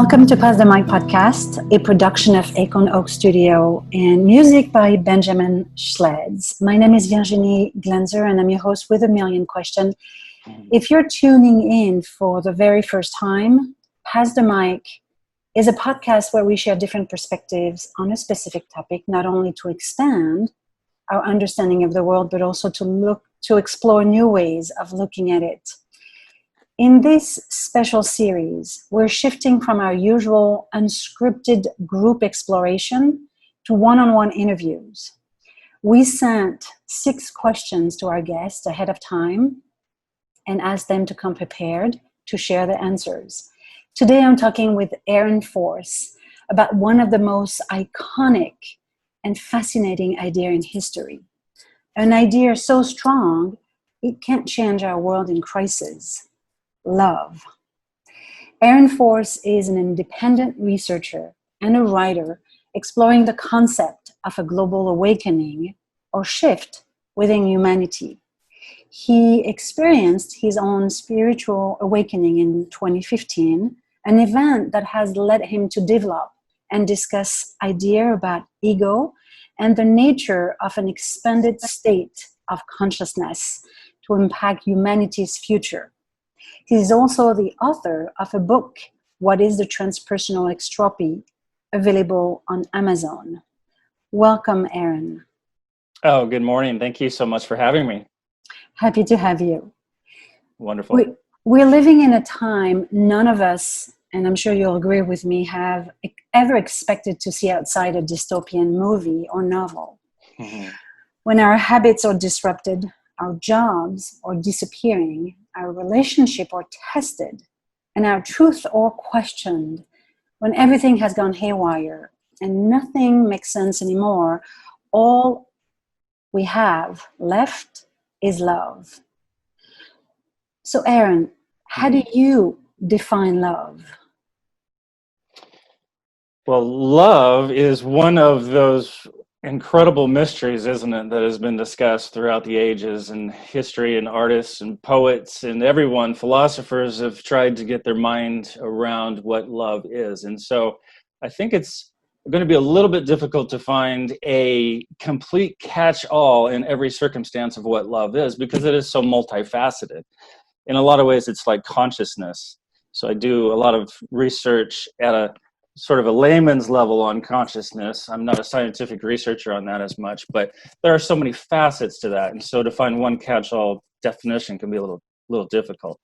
Welcome to Pass the Mic podcast, a production of Acorn Oak Studio and music by Benjamin Schleds. My name is Virginie Glenzer and I'm your host with a million questions. If you're tuning in for the very first time, Pass the Mic is a podcast where we share different perspectives on a specific topic, not only to expand our understanding of the world, but also to explore new ways of looking at it. In this special series, we're shifting from our usual unscripted group exploration to one-on-one interviews. We sent 6 questions to our guests ahead of time and asked them to come prepared to share the answers. Today, I'm talking with Aaron Force about one of the most iconic and fascinating ideas in history. An idea so strong, it can't change our world in crisis. Love. Aaron Force is an independent researcher and a writer exploring the concept of a global awakening or shift within humanity. He experienced his own spiritual awakening in 2015, an event that has led him to develop and discuss ideas about ego and the nature of an expanded state of consciousness to impact humanity's future. He is also the author of a book, What is the Transpersonal Entropy, available on Amazon. Welcome, Aaron. Oh, good morning. Thank you so much for having me. Happy to have you. Wonderful. We're living in a time none of us, and I'm sure you'll agree with me, have ever expected to see outside a dystopian movie or novel. Mm-hmm. When our habits are disrupted, our jobs are disappearing, our relationship are tested, and our truth are questioned, when everything has gone haywire and nothing makes sense anymore, all we have left is love. So, Aaron, how do you define love? Well, love is one of those incredible mysteries, isn't it, that has been discussed throughout the ages, and history and artists and poets and everyone, philosophers have tried to get their mind around what love is. And so I think it's going to be a little bit difficult to find a complete catch-all in every circumstance of what love is, because it is so multifaceted. In a lot of ways, it's like consciousness. So I do a lot of research at a sort of a layman's level on consciousness. I'm not a scientific researcher on that as much, but there are so many facets to that. And so to find one catch-all definition can be a little difficult.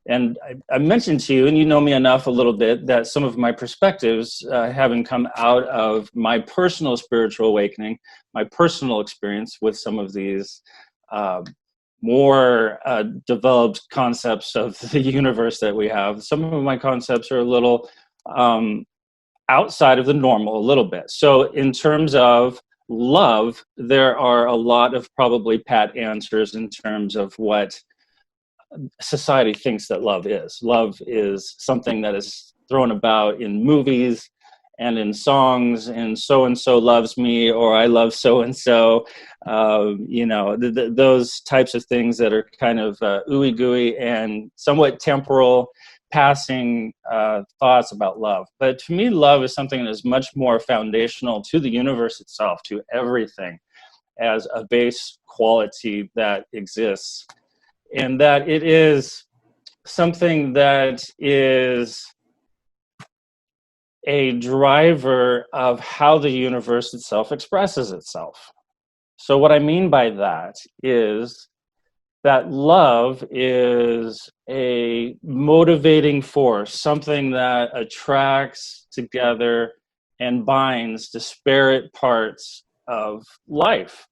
And I mentioned to you, and you know me enough a little bit, that some of my perspectives, having come out of my personal spiritual awakening, my personal experience with some of these more developed concepts of the universe that we have. Some of my concepts are a little outside of the normal, a little bit. So in terms of love, there are a lot of probably pat answers in terms of what society thinks that love is. Love is something that is thrown about in movies and in songs, and so loves me, or I love so-and-so, those types of things that are kind of ooey gooey and somewhat temporal, passing thoughts about love. But to me, love is something that is much more foundational to the universe itself, to everything, as a base quality that exists. And that it is something that is a driver of how the universe itself expresses itself. So what I mean by that is that love is a motivating force, something that attracts together and binds disparate parts of life.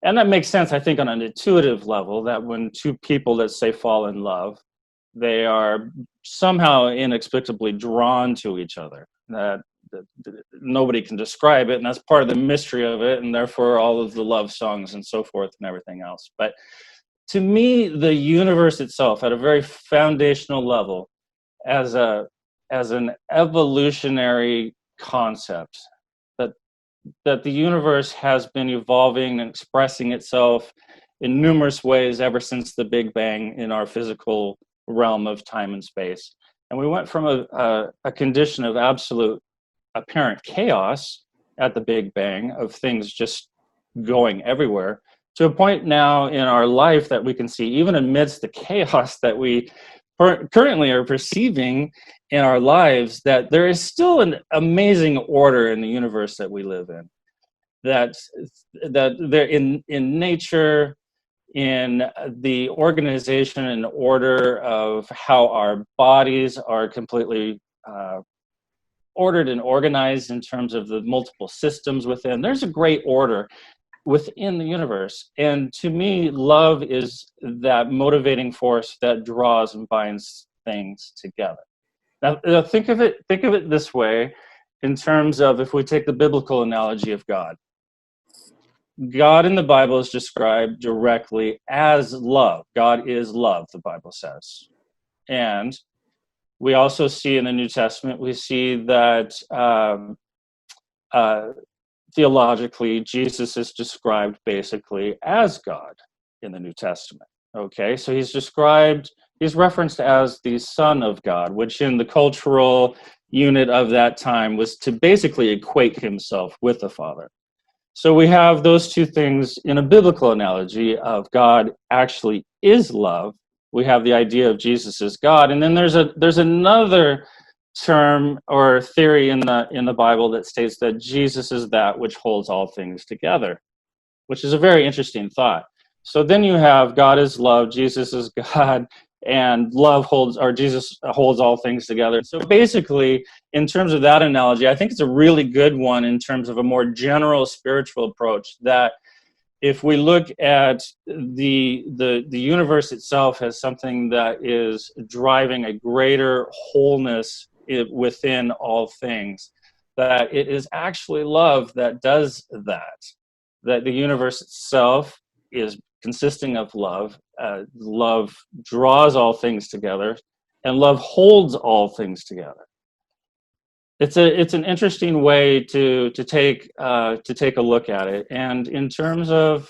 And that makes sense, I think, on an intuitive level, that when two people, let's say, fall in love, they are somehow inexplicably drawn to each other. That nobody can describe it, and that's part of the mystery of it, and therefore all of the love songs and so forth and everything else. But to me, the universe itself, at a very foundational level, as an evolutionary concept, that the universe has been evolving and expressing itself in numerous ways ever since the Big Bang in our physical realm of time and space. And we went from a condition of absolute apparent chaos at the Big Bang, of things just going everywhere, to a point now in our life that we can see, even amidst the chaos that we currently are perceiving in our lives, that there is still an amazing order in the universe that we live in. That there in nature, in the organization and order of how our bodies are completely ordered and organized in terms of the multiple systems within. There's a great order within the universe. And to me, love is that motivating force that draws and binds things together. Now think of it this way, in terms of, if we take the biblical analogy of God. God in the Bible is described directly as love. God is love, the Bible says. And we also see in the New Testament, we see that theologically, Jesus is described basically as God in the New Testament. Okay, so he's referenced as the Son of God, which in the cultural unit of that time was to basically equate himself with the Father. So we have those two things in a biblical analogy of God actually is love. We have the idea of Jesus as God, and then there's another term or theory in the Bible that states that Jesus is that which holds all things together, which is a very interesting thought. So then you have God is love, Jesus is God, and Jesus holds all things together. So basically, in terms of that analogy, I think it's a really good one in terms of a more general spiritual approach, that if we look at the universe itself as something that is driving a greater wholeness within all things, that it is actually love that does that the universe itself is consisting of love. Love draws all things together, and love holds all things together. It's an interesting way to take a look at it. And in terms of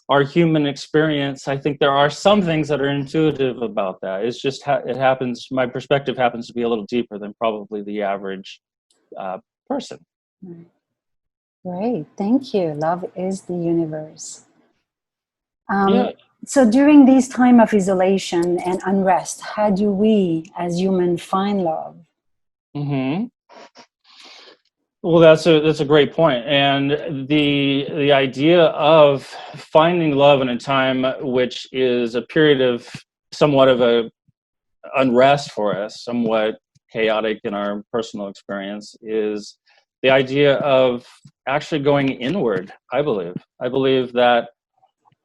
our human experience, I think there are some things that are intuitive about that. It's just it happens. My perspective happens to be a little deeper than probably the average person. Great, thank you. Love is the universe. Yeah. So during this time of isolation and unrest, how do we as humans find love? Mm-hmm. Well, that's a great point. And the idea of finding love in a time which is a period of somewhat of a unrest for us, somewhat chaotic in our personal experience, is the idea of actually going inward. I believe that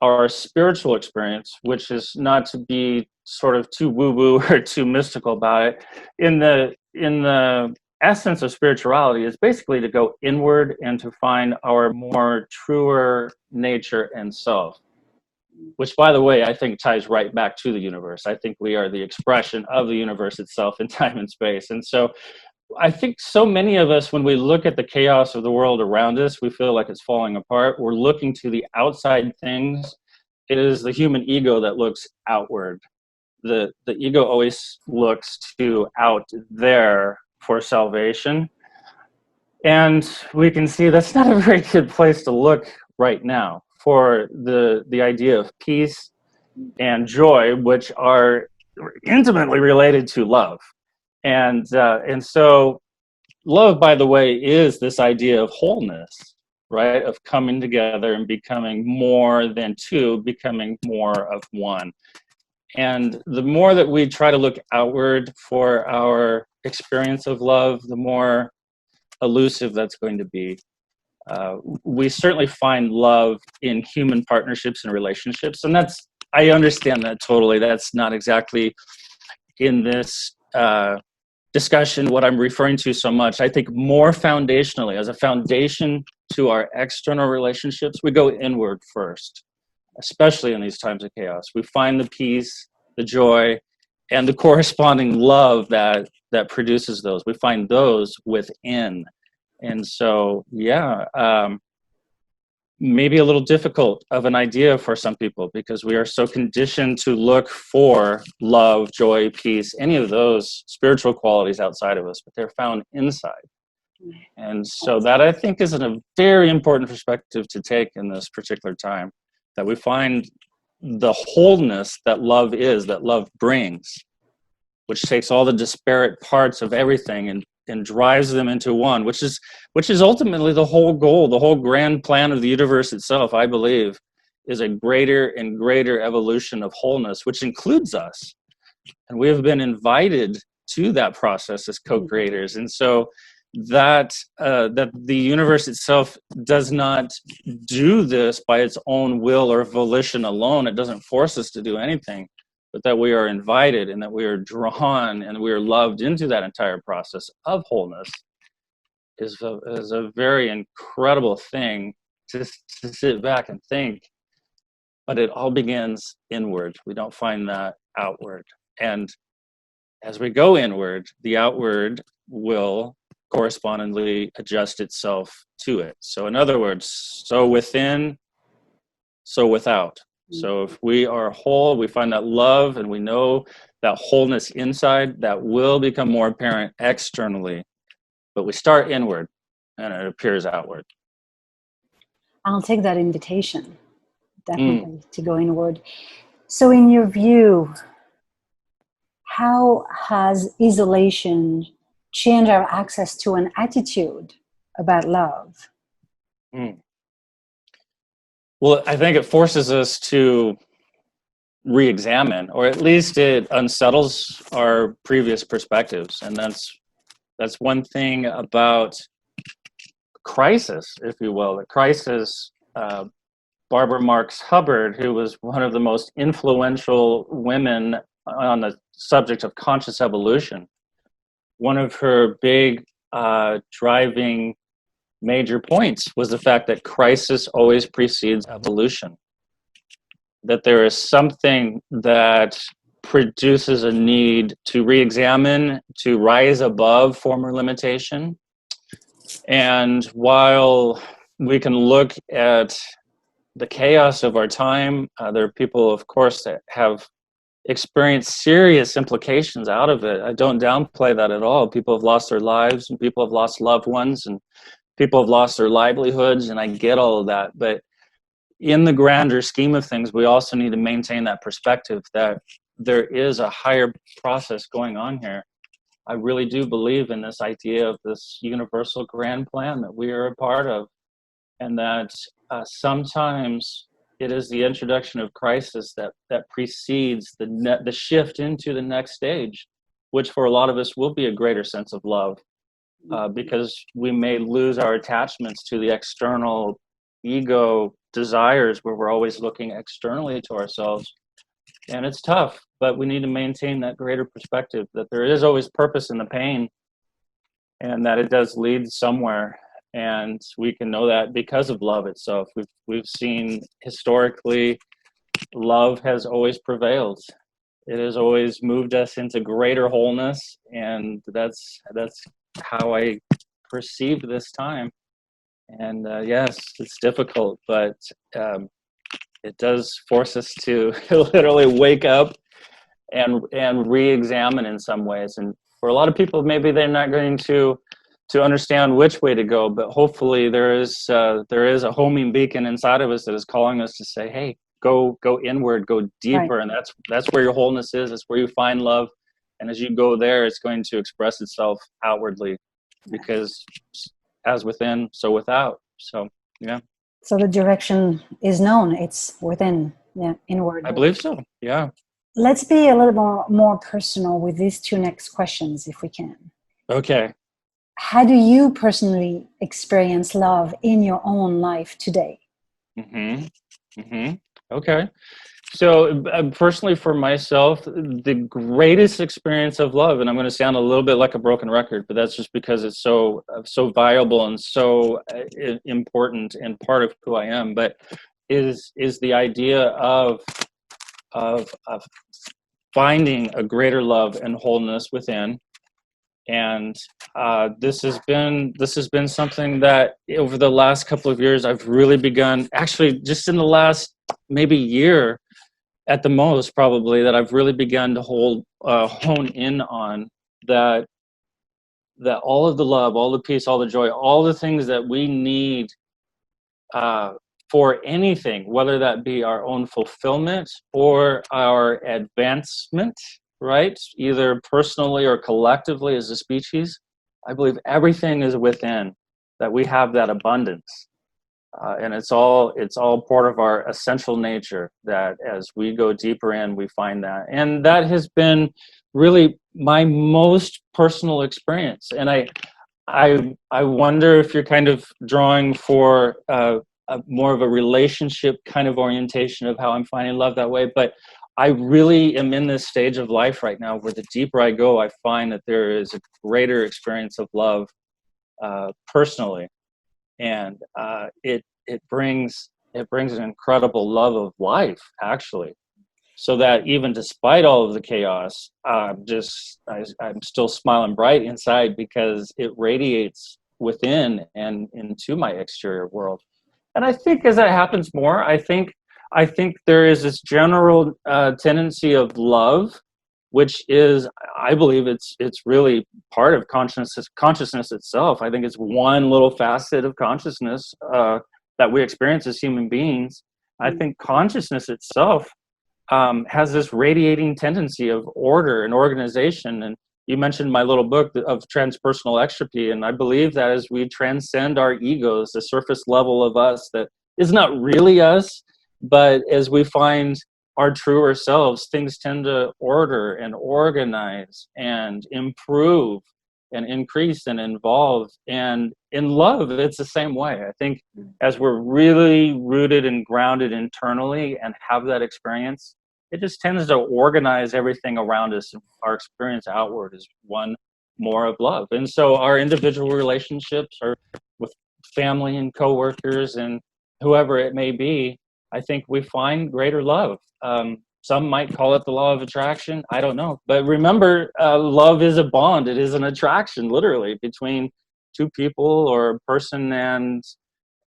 our spiritual experience, which is not to be sort of too woo-woo or too mystical about it, in the essence of spirituality is basically to go inward and to find our more truer nature and self, which, by the way, I think ties right back to the universe. I think we are the expression of the universe itself in time and space. And so I think so many of us, when we look at the chaos of the world around us, we feel like it's falling apart. We're looking to the outside things. It is the human ego that looks outward. The ego always looks to out there for salvation. And we can see that's not a very good place to look right now for the idea of peace and joy, which are intimately related to love. And so love, by the way, is this idea of wholeness, right? Of coming together and becoming more than two, becoming more of one. And the more that we try to look outward for our experience of love, the more elusive that's going to be. We certainly find love in human partnerships and relationships, and I understand that totally. That's not exactly in this discussion what I'm referring to so much. I think more foundationally, as a foundation to our external relationships, we go inward first, especially in these times of chaos. We find the peace, the joy, and the corresponding love that produces those. We find those within. And so, maybe a little difficult of an idea for some people because we are so conditioned to look for love, joy, peace, any of those spiritual qualities outside of us, but they're found inside. And so that, I think, is a very important perspective to take in this particular time, that we find the wholeness that love is, that love brings, which takes all the disparate parts of everything and drives them into one, which is ultimately the whole goal, the whole grand plan of the universe itself, I believe, is a greater and greater evolution of wholeness, which includes us. And we have been invited to that process as co-creators. And so that the universe itself does not do this by its own will or volition alone. It doesn't force us to do anything, but that we are invited and that we are drawn and we are loved into that entire process of wholeness is a very incredible thing to sit back and think. But it all begins inward. We don't find that outward. And as we go inward, the outward will correspondingly adjust itself to it. So in other words, so within, so without. So if we are whole, we find that love and we know that wholeness inside, that will become more apparent externally. But we start inward and it appears outward. I'll take that invitation, definitely, to go inward. So in your view, how has isolation changed our access to an attitude about love? Well, I think it forces us to re-examine, or at least it unsettles our previous perspectives. And that's one thing about crisis, if you will. The crisis, Barbara Marx Hubbard, who was one of the most influential women on the subject of conscious evolution, one of her big driving major points was the fact that crisis always precedes evolution. That there is something that produces a need to re-examine, to rise above former limitation. And while we can look at the chaos of our time, there are people, of course, that have experienced serious implications out of it. I don't downplay that at all. People have lost their lives, and people have lost loved ones, and people have lost their livelihoods, and I get all of that. But in the grander scheme of things, we also need to maintain that perspective that there is a higher process going on here. I really do believe in this idea of this universal grand plan that we are a part of, and that sometimes it is the introduction of crisis that precedes the shift into the next stage, which for a lot of us will be a greater sense of love, because we may lose our attachments to the external ego desires where we're always looking externally to ourselves. And it's tough, but we need to maintain that greater perspective that there is always purpose in the pain and that it does lead somewhere. And we can know that because of love itself. We've seen historically, love has always prevailed. It has always moved us into greater wholeness, and that's how I perceive this time. And yes, it's difficult, but it does force us to literally wake up and re-examine in some ways. And for a lot of people, maybe they're not going to understand which way to go, but hopefully there is a homing beacon inside of us that is calling us to say, hey, go inward, go deeper. Right. And that's where your wholeness is. That's where you find love. And as you go there, it's going to express itself outwardly, because as within, so without. So, yeah. So the direction is known. It's within, inward. I believe so, yeah. Let's be a little more personal with these two next questions, if we can. Okay. How do you personally experience love in your own life today? Okay. So personally for myself, the greatest experience of love, and I'm going to sound a little bit like a broken record, but that's just because it's so valuable and so important and part of who I am, but is the idea of finding a greater love and wholeness within, And this has been something that over the last couple of years I've really begun, actually just in the last maybe year at the most probably, that I've really begun to hone in on, that all of the love, all the peace, all the joy, all the things that we need for anything, whether that be our own fulfillment or our advancement, right? Either personally or collectively as a species. I believe everything is within, that we have that abundance. And it's all part of our essential nature, that as we go deeper in, we find that. And that has been really my most personal experience. And I wonder if you're kind of drawing for more of a relationship kind of orientation of how I'm finding love that way. But I really am in this stage of life right now where the deeper I go, I find that there is a greater experience of love personally. And it brings an incredible love of life, actually, so that even despite all of the chaos, I'm still smiling bright inside, because it radiates within and into my exterior world. And I think as that happens more, I think there is this general tendency of love, which is, I believe it's really part of consciousness itself. I think it's one little facet of consciousness that we experience as human beings. I think consciousness itself has this radiating tendency of order and organization. And you mentioned my little book of transpersonal extropy, and I believe that as we transcend our egos, the surface level of us that is not really us, but as we find our truer selves, things tend to order and organize and improve and increase and evolve. And in love, it's the same way. I think as we're really rooted and grounded internally and have that experience, it just tends to organize everything around us. Our experience outward is one more of love. And so our individual relationships are with family and coworkers and whoever it may be, I think we find greater love. Some might call it the law of attraction. I don't know. But remember, love is a bond. It is an attraction, literally, between two people or a person and,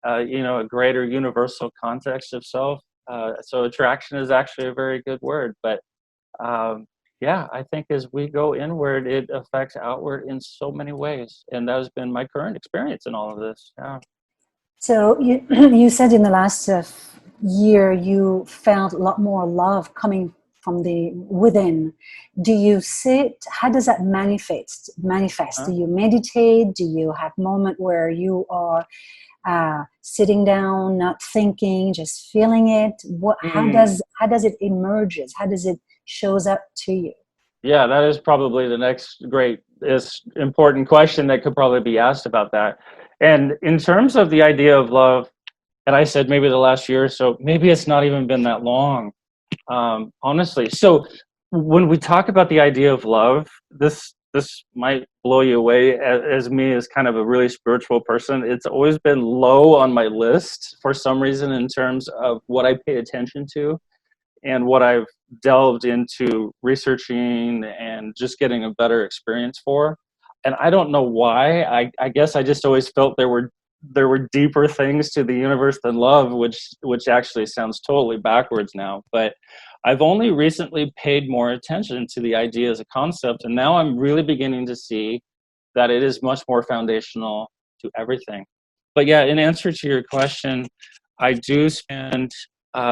a greater universal context of self. So attraction is actually a very good word. But I think as we go inward, it affects outward in so many ways. And that has been my current experience in all of this. Yeah. So you said in the last year you felt a lot more love coming from the within. Do you sit? How does that manifest? Do you meditate? Do you have moment where you are sitting down, not thinking, just feeling it? How does it emerges? How does it shows up to you? Yeah, that is probably the next important question that could probably be asked about that. And in terms of the idea of love, and I said maybe the last year or so, maybe it's not even been that long, honestly. So when we talk about the idea of love, this might blow you away. As me, as kind of a really spiritual person, it's always been low on my list for some reason in terms of what I pay attention to and what I've delved into researching and just getting a better experience for. And I don't know why. I guess I just always felt there were deeper things to the universe than love, which actually sounds totally backwards now. But I've only recently paid more attention to the idea as a concept, and now I'm really beginning to see that it is much more foundational to everything. But yeah, in answer to your question, I do spend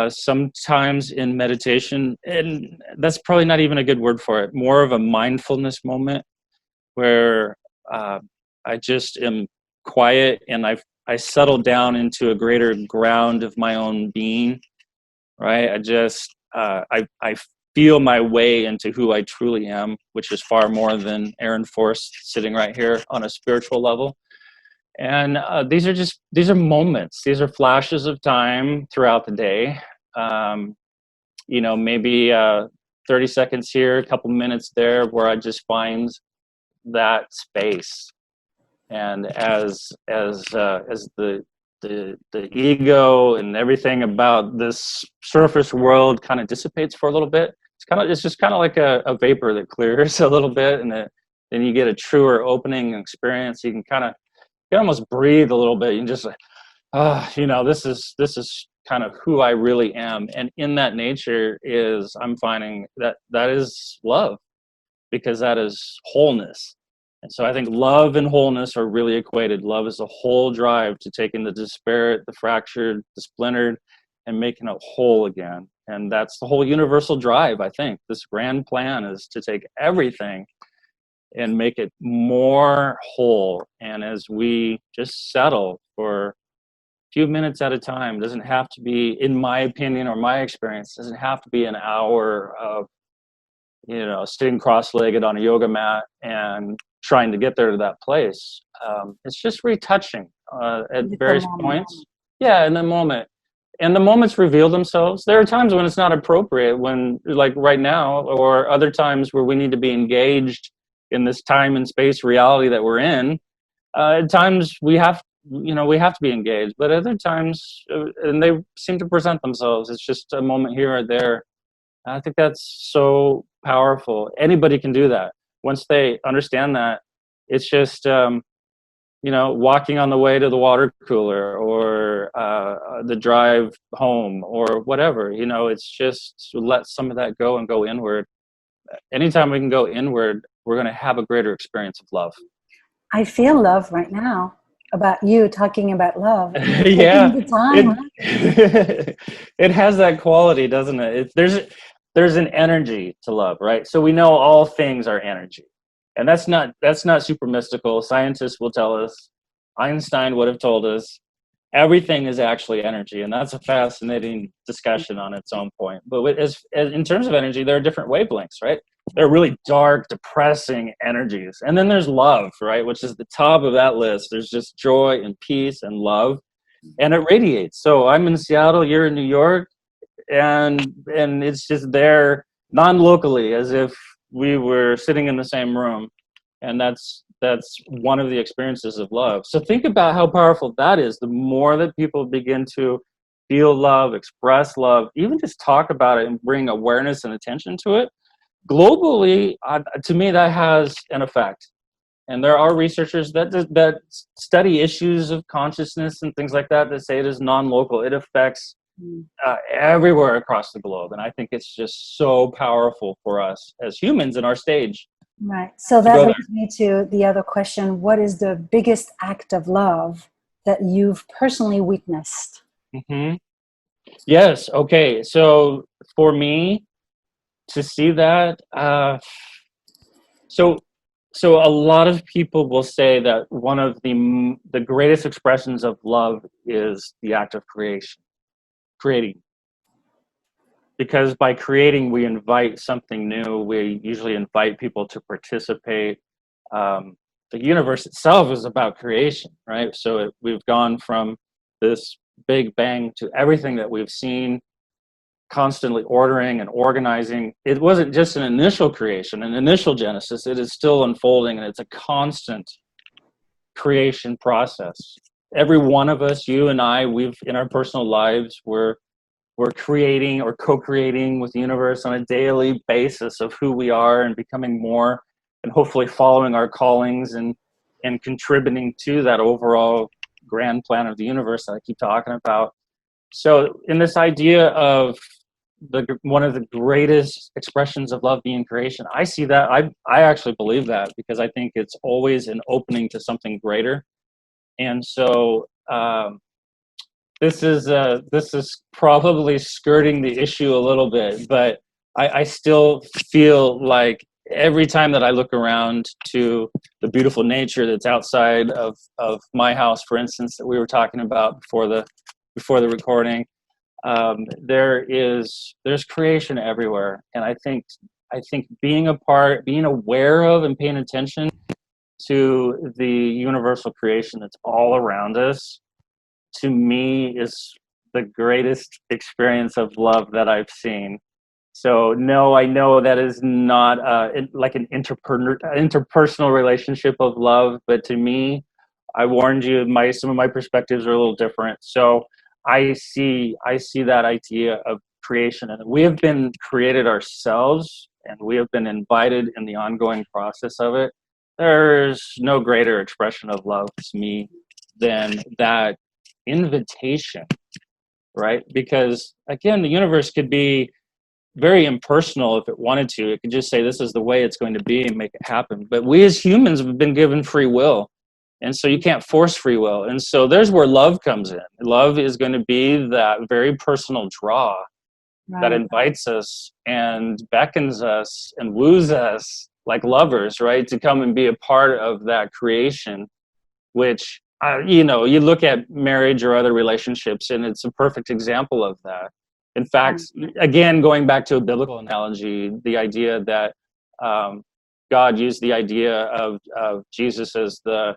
sometimes in meditation, and that's probably not even a good word for it, more of a mindfulness moment where I just am quiet and I settle down into a greater ground of my own being, right? I feel my way into who I truly am, which is far more than Aaron Force sitting right here on a spiritual level. And these are moments. These are flashes of time throughout the day. Maybe 30 seconds here, a couple minutes there, where I just find that space. And as the ego and everything about this surface world kind of dissipates for a little bit, it's just kind of like a vapor that clears a little bit, and then you get a truer opening experience. You can almost breathe a little bit. You can just this is kind of who I really am. And in that nature I'm finding that is love, because that is wholeness. And so I think love and wholeness are really equated. Love is a whole drive to taking the disparate, the fractured, the splintered, and making it whole again. And that's the whole universal drive, I think. This grand plan is to take everything and make it more whole. And as we just settle for a few minutes at a time, doesn't have to be, in my opinion or my experience, doesn't have to be an hour of sitting cross-legged on a yoga mat and trying to get there to that place. It's just retouching at various points. Yeah, in the moment. And the moments reveal themselves. There are times when it's not appropriate, when, like right now, or other times where we need to be engaged in this time and space reality that we're in. At times we have to be engaged, but other times, and they seem to present themselves. It's just a moment here or there. I think that's so powerful. Anybody can do that. Once they understand that, it's just, walking on the way to the water cooler, or the drive home, or whatever. It's just let some of that go and go inward. Anytime we can go inward, we're going to have a greater experience of love. I feel love right now about you talking about love. Yeah, the time, it has that quality, doesn't it? There's an energy to love, right? So we know all things are energy, and that's not super mystical. Scientists will tell us. Einstein would have told us everything is actually energy, and that's a fascinating discussion on its own point. But as in terms of energy, there are different wavelengths, right? There are really dark, depressing energies, and then there's love, right, which is the top of that list. There's just joy and peace and love, and it radiates. So I'm in Seattle, you're in New York, and it's just there non-locally, as if we were sitting in the same room. And that's one of the experiences of love. So think about how powerful that is. The more that people begin to feel love, express love, even just talk about it and bring awareness and attention to it, globally, to me, that has an effect. And there are researchers that study issues of consciousness and things like that say it is non-local. It affects everywhere across the globe. And I think it's just so powerful for us as humans in our stage. Right. So that brings me to the other question. What is the biggest act of love that you've personally witnessed? Mm-hmm. Yes. Okay. So for me to see that, so a lot of people will say that one of the greatest expressions of love is the act of creating. Because by creating, we invite something new. We usually invite people to participate. The universe itself is about creation, right? So we've gone from this big bang to everything that we've seen, constantly ordering and organizing. It wasn't just an initial creation, an initial genesis. It is still unfolding, and it's a constant creation process. Every one of us, you and I, we've in our personal lives, we're creating or co-creating with the universe on a daily basis of who we are and becoming more, and hopefully following our callings and contributing to that overall grand plan of the universe that I keep talking about. So in this idea of one of the greatest expressions of love being creation, I see that. I actually believe that, because I think it's always an opening to something greater. And so this is probably skirting the issue a little bit, but I still feel like every time that I look around to the beautiful nature that's outside of my house, for instance, that we were talking about before the recording, there's creation everywhere. And I think being aware of and paying attention to the universal creation that's all around us, to me, is the greatest experience of love that I've seen. So no, I know that is not like an interpersonal relationship of love, but to me, I warned you, some of my perspectives are a little different. So I see that idea of creation, and we have been created ourselves, and we have been invited in the ongoing process of it. there's no greater expression of love to me than that invitation, right? Because again, the universe could be very impersonal if it wanted to. It could just say, this is the way it's going to be and make it happen. But we as humans have been given free will. And so you can't force free will. And so there's where love comes in. Love is going to be that very personal draw that invites us and beckons us and woos us like lovers, right? To come and be a part of that creation, which, you look at marriage or other relationships, and it's a perfect example of that. In fact, again, going back to a biblical analogy, the idea that God used the idea of Jesus as the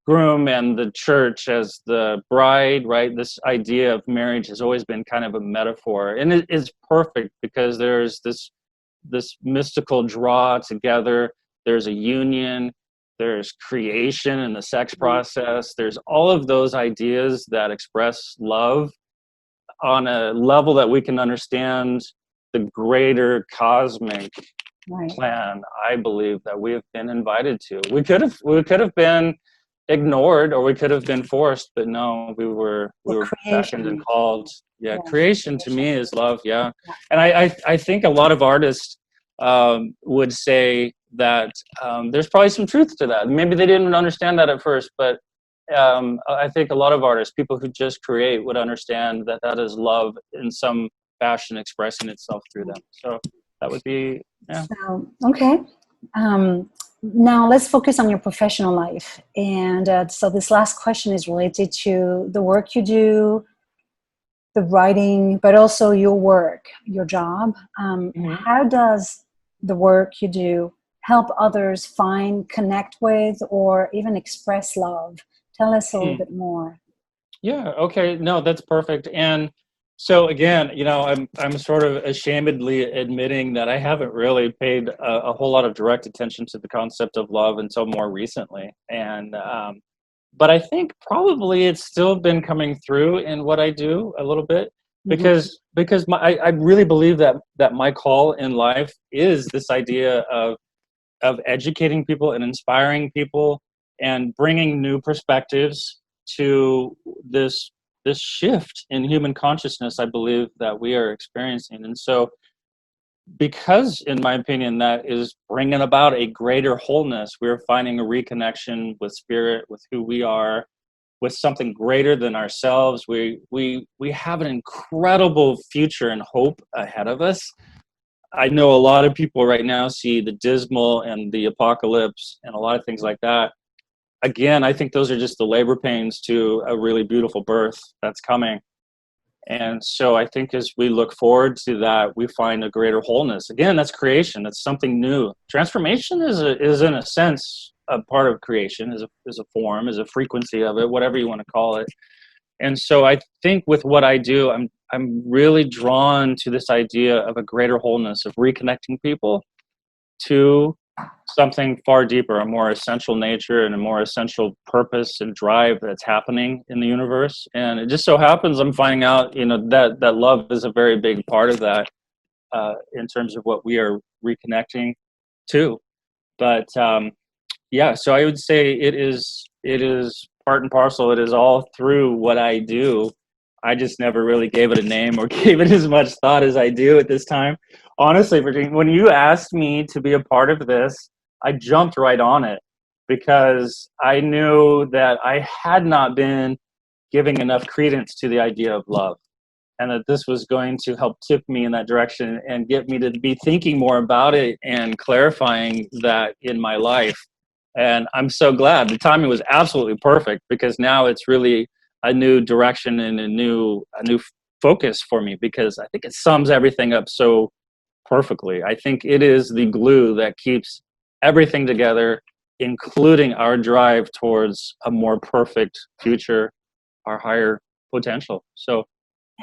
groom and the church as the bride, right? This idea of marriage has always been kind of a metaphor, and it is perfect because there's this mystical draw together. There's a union. There's creation and the sex process. There's all of those ideas that express love on a level that we can understand the greater cosmic plan. I believe that we have been invited to. We could have been ignored, or we could have been forced, but no, we were beckoned and called. Creation to me is love. And I think a lot of artists would say that there's probably some truth to that. Maybe they didn't understand that at first, but I think a lot of artists, people who just create, would understand that that is love in some fashion expressing itself through them. So that would be, So, okay. Now let's focus on your professional life. And so this last question is related to the work you do, the writing, but also your work, your job. How does the work you do help others find, connect with, or even express love? Tell us a little bit more. Yeah. Okay. No, that's perfect. And so again, I'm sort of ashamedly admitting that I haven't really paid a whole lot of direct attention to the concept of love until more recently. And but I think probably it's still been coming through in what I do a little bit, because I really believe that my call in life is this idea of educating people and inspiring people and bringing new perspectives to this shift in human consciousness I believe that we are experiencing. And so because, in my opinion, that is bringing about a greater wholeness, we're finding a reconnection with spirit, with who we are, with something greater than ourselves. We have an incredible future and hope ahead of us. I know a lot of people right now see the dismal and the apocalypse and a lot of things like that. Again, I think those are just the labor pains to a really beautiful birth that's coming. And so I think as we look forward to that, we find a greater wholeness. Again, that's creation. That's something new. Transformation is in a sense a part of creation, is a form, is a frequency of it, whatever you want to call it. And so I think with what I do, I'm really drawn to this idea of a greater wholeness, of reconnecting people to something far deeper, a more essential nature and a more essential purpose and drive that's happening in the universe. And it just so happens I'm finding out, that love is a very big part of that in terms of what we are reconnecting to. But so I would say it is part and parcel. It is all through what I do. I just never really gave it a name or gave it as much thought as I do at this time. Honestly, Virginia, when you asked me to be a part of this, I jumped right on it because I knew that I had not been giving enough credence to the idea of love, and that this was going to help tip me in that direction and get me to be thinking more about it and clarifying that in my life. And I'm so glad. The timing was absolutely perfect because now it's really a new direction and a new focus for me, because I think it sums everything up so perfectly. I think it is the glue that keeps everything together, including our drive towards a more perfect future, our higher potential. So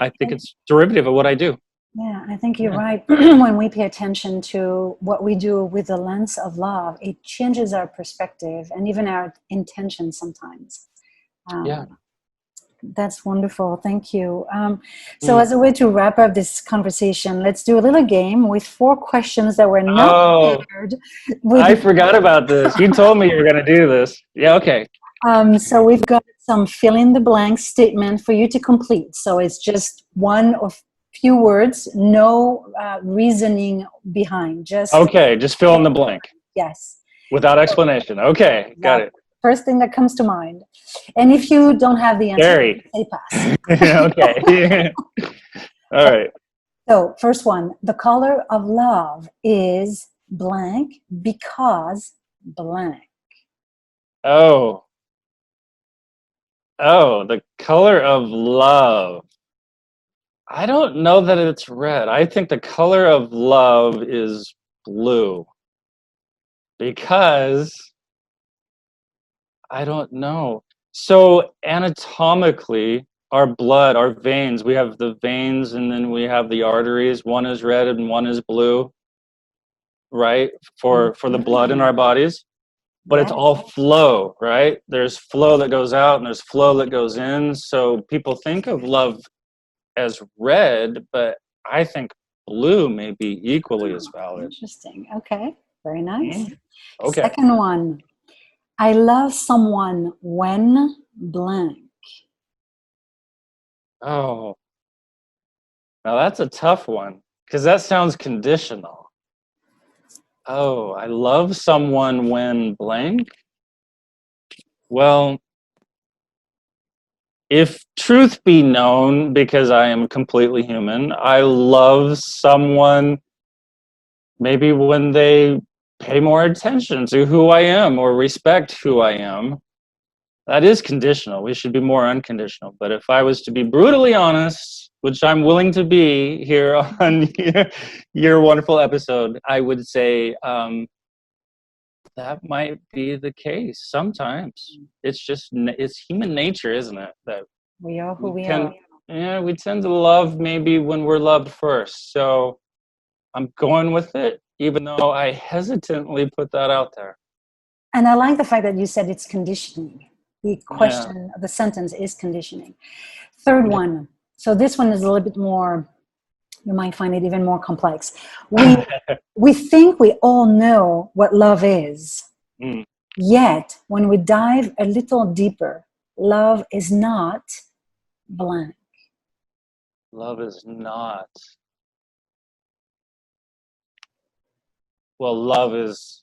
I think it's derivative of what I do. Yeah, I think you're right. When we pay attention to what we do with the lens of love, it changes our perspective and even our intention sometimes. That's wonderful. Thank you. So as a way to wrap up this conversation, let's do a little game with 4 questions that were not shared. I forgot about this. You told me you were going to do this. Yeah, okay. So we've got some fill in the blank statement for you to complete. So it's just one or few words, no reasoning behind. Just fill in the blank. Yes. Without explanation. Okay, got it. First thing that comes to mind. And if you don't have the answer, say pass. Okay. All right. So first one, the color of love is blank because blank. Oh, the color of love. I don't know that it's red. I think the color of love is blue. Because I don't know. So anatomically, our blood, our veins, we have the veins and then we have the arteries. One is red and one is blue, right? For the blood in our bodies. But it's all flow, right? There's flow that goes out and there's flow that goes in. So people think of love as red, but I think blue may be equally as valid. Interesting. Okay. Very nice. Okay. Second one. I love someone when blank. Oh, now that's a tough one because that sounds conditional. Oh, I love someone when blank. Well, if truth be known, because I am completely human, I love someone maybe when they pay more attention to who I am or respect who I am. That is conditional. We should be more unconditional. But if I was to be brutally honest, which I'm willing to be here on your wonderful episode, I would say that might be the case sometimes. It's human nature, isn't it? That we are who we are. Yeah, we tend to love maybe when we're loved first. So I'm going with it, even though I hesitantly put that out there. And I like the fact that you said it's conditioning. The question, the sentence is conditioning. Third one. So this one is a little bit more, you might find it even more complex. We think we all know what love is. Yet, when we dive a little deeper, love is not blank. Love is not. Well, love is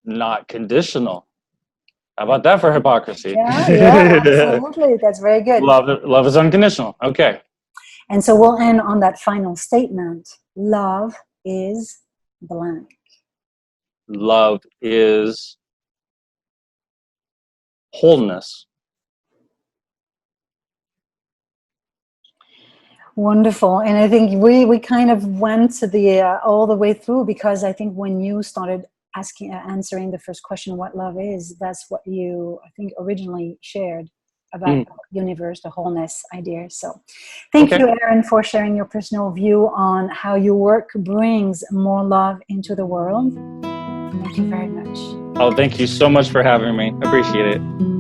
not conditional. How about that for hypocrisy? Yeah, absolutely. That's very good. Love is unconditional. Okay. And so we'll end on that final statement. Love is blank. Love is wholeness. Wonderful. And I think we kind of went to the all the way through, because I think when you started answering the first question, what love is, that's what you, I think, originally shared about the universe, the wholeness idea. So thank you, Aaron, for sharing your personal view on how your work brings more love into the world. Thank you very much. Oh, thank you so much for having me. Appreciate it.